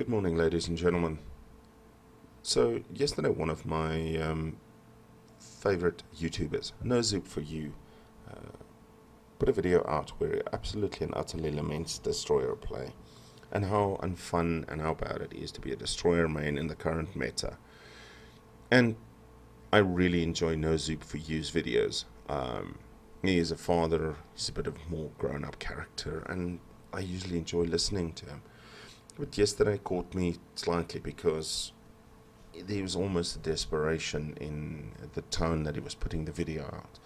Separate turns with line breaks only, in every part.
Good morning, ladies and gentlemen. So, yesterday one of my favorite YouTubers, NoZoopForYou, put a video out where he absolutely and utterly laments destroyer play and how unfun and how bad it is to be a destroyer main in the current meta. And I really enjoy NoZoopForYou's videos. He is a father, he's a bit of a more grown-up character, and I usually enjoy listening to him. But yesterday caught me slightly because there was almost a desperation in the tone that he was putting the video out.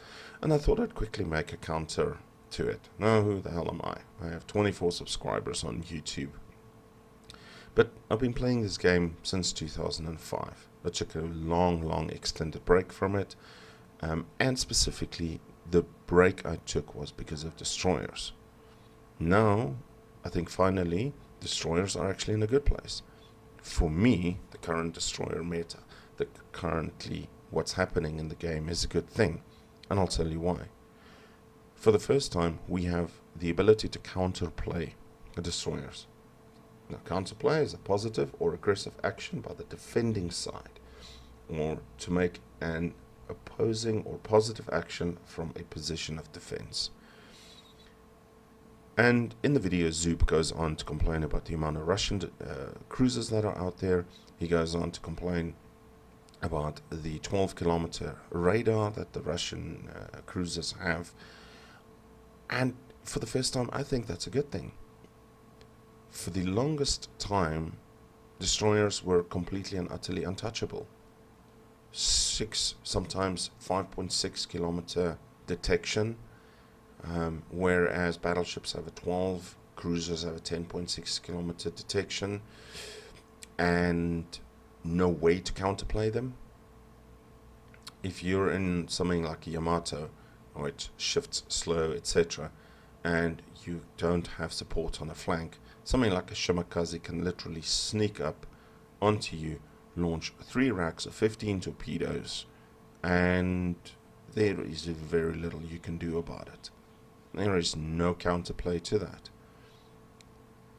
And I thought I'd quickly make a counter to it. Now, who the hell am I? I have 24 subscribers on YouTube. But I've been playing this game since 2005. I took a long extended break from it. And specifically, the break I took was because of destroyers. Now, I think finally, destroyers are actually in a good place. For me, the current destroyer meta, currently what's happening in the game is a good thing, and I'll tell you why. For the first time, we have the ability to counterplay the destroyers. Now, counterplay is a positive or aggressive action by the defending side, or to make an opposing or positive action from a position of defense. And in the video, Zoop goes on to complain about the amount of Russian cruisers that are out there. He goes on to complain about the 12-kilometer radar that the Russian cruisers have. And for the first time, I think that's a good thing. For the longest time, destroyers were completely and utterly untouchable. 6, sometimes 5.6 kilometer detection. Whereas battleships have a 12, cruisers have a 10.6 kilometer detection, and no way to counterplay them. If you're in something like a Yamato, or it shifts slow, etc., and you don't have support on a flank, something like a Shimakaze can literally sneak up onto you, launch 3 racks of 15 torpedoes, and there is very little you can do about it. There is no counterplay to that.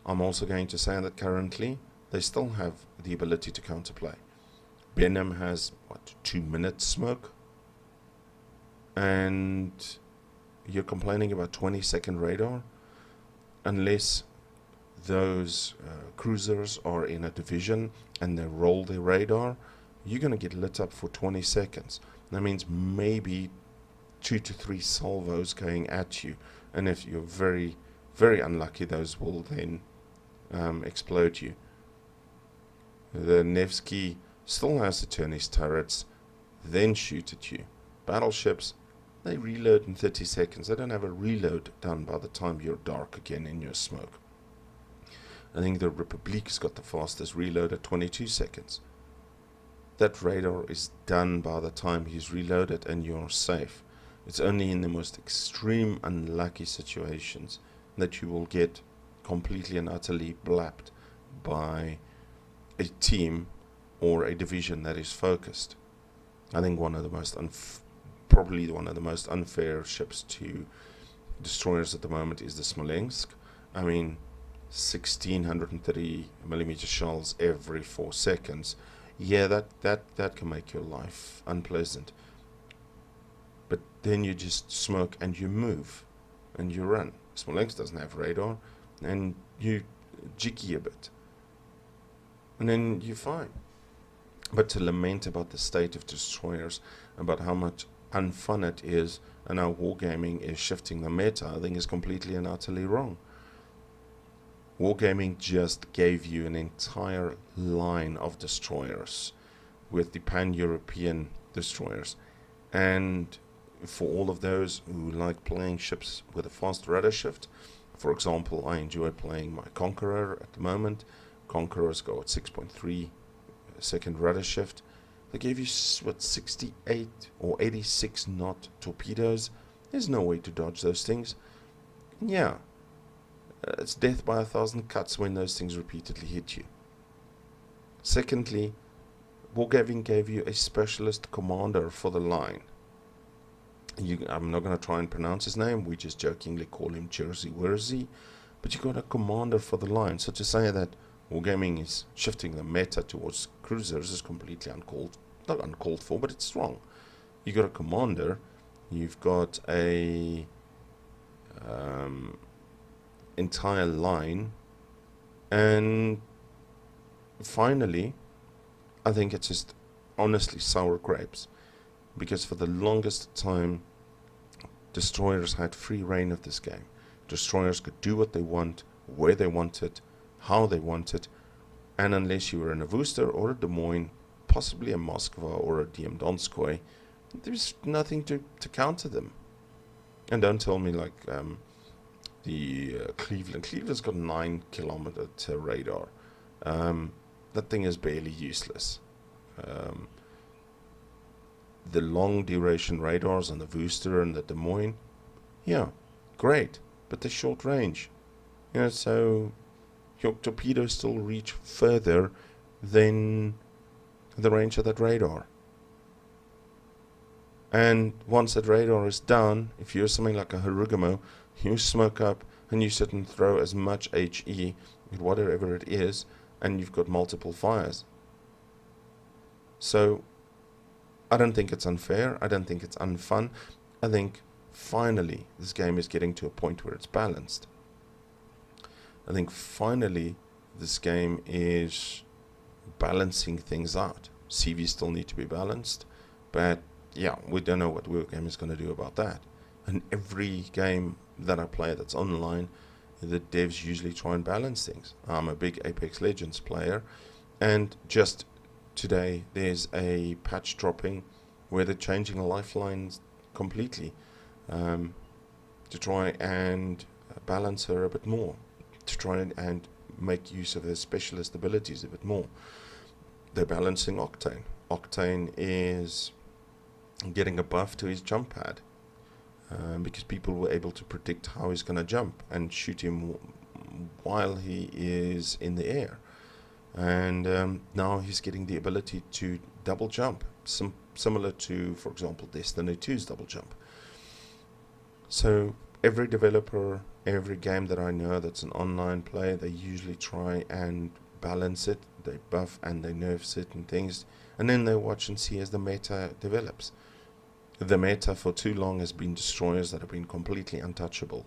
I'm also going to say that currently they still have the ability to counterplay. Benham has 2-minute smoke, and you're complaining about 20-second radar. Unless those cruisers are in a division and they roll their radar, you're going to get lit up for 20 seconds. That means maybe 2 to 3 salvos going at you, and if you're very unlucky, those will then explode you. The Nevsky still has to turn his turrets, then shoot at you. Battleships, they reload in 30 seconds. They don't have a reload done by the time you're dark again in your smoke. I think the Republique's got the fastest reload at 22 seconds. That radar is done by the time he's reloaded and you're safe. It's only in the most extreme unlucky situations that you will get completely and utterly blapped by a team or a division that is focused. I think one of the most probably one of the most unfair ships to destroyers at the moment is the Smolensk. I mean, 1630 millimeter shells every 4 seconds. Yeah, that can make your life unpleasant. But then you just smoke and you move and you run. Smolensk doesn't have radar, and you jiggy a bit, and then you're fine. But to lament about the state of destroyers, about how much unfun it is, and how wargaming is shifting the meta, I think is completely and utterly wrong. Wargaming just gave you an entire line of destroyers with the pan-European destroyers, and for all of those who like playing ships with a fast rudder shift, for example, I enjoy playing my Conqueror at the moment. Conqueror's got 6.3 second rudder shift. They gave you 68 or 86 knot torpedoes. There's no way to dodge those things. Yeah, it's death by 1,000 cuts when those things repeatedly hit you. Secondly, Wargaming gave you a specialist commander for the line. I'm not going to try and pronounce his name. We just jokingly call him Jersey Wursey. But you got a commander for the line. So to say that Wargaming is shifting the meta towards cruisers is completely not uncalled for, but it's wrong. You got a commander, you've got a entire line, and finally, I think it's just honestly sour grapes, because for the longest time, destroyers had free reign of this game. Destroyers could do what they want, where they want it, how they want it, and unless you were in a Worcester or a Des Moines, possibly a Moskva or a DM Donskoy, there's nothing to counter them. And don't tell me like Cleveland. Cleveland's got 9 kilometer to radar. That thing is barely useless. The long duration radars on the Worcester and the Des Moines, yeah, great, but they're short range. So your torpedoes still reach further than the range of that radar. And once that radar is done, if you're something like a Harugamo, you smoke up and you sit and throw as much HE, whatever it is, and you've got multiple fires. So I don't think it's unfair. I don't think it's unfun. I think finally this game is getting to a point where it's balanced. I think finally this game is balancing things out. CVs still need to be balanced, but yeah, we don't know what Wargame is going to do about that. And every game that I play that's online, the devs usually try and balance things. I'm a big Apex Legends player, and just today there's a patch dropping where they're changing lifelines completely to try and balance her a bit more, to try and make use of her specialist abilities a bit more. They're balancing Octane. Octane is getting a buff to his jump pad because people were able to predict how he's going to jump and shoot him while he is in the air. And now he's getting the ability to double jump, similar to, for example, Destiny 2's double jump. So every developer, every game that I know that's an online play, they usually try and balance it. They buff and they nerf certain things, and then they watch and see as the meta develops. The meta for too long has been destroyers that have been completely untouchable.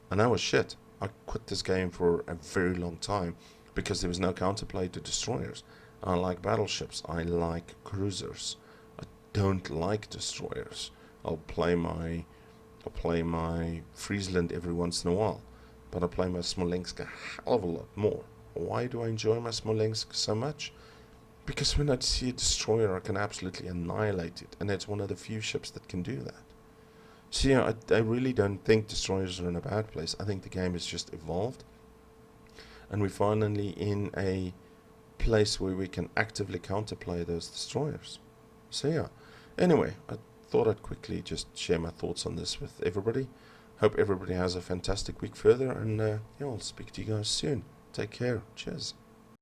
And that was shit. I quit this game for a very long time because there was no counterplay to destroyers. I like battleships. I like cruisers. I don't like destroyers. I'll play my Friesland every once in a while, but I play my Smolensk a hell of a lot more. Why do I enjoy my Smolensk so much? Because when I see a destroyer, I can absolutely annihilate it, and it's one of the few ships that can do that. So yeah, I really don't think destroyers are in a bad place. I think the game has just evolved, and we're finally in a place where we can actively counterplay those destroyers. So yeah, anyway, I thought I'd quickly just share my thoughts on this with everybody. Hope everybody has a fantastic week further, and yeah, I'll speak to you guys soon. Take care. Cheers.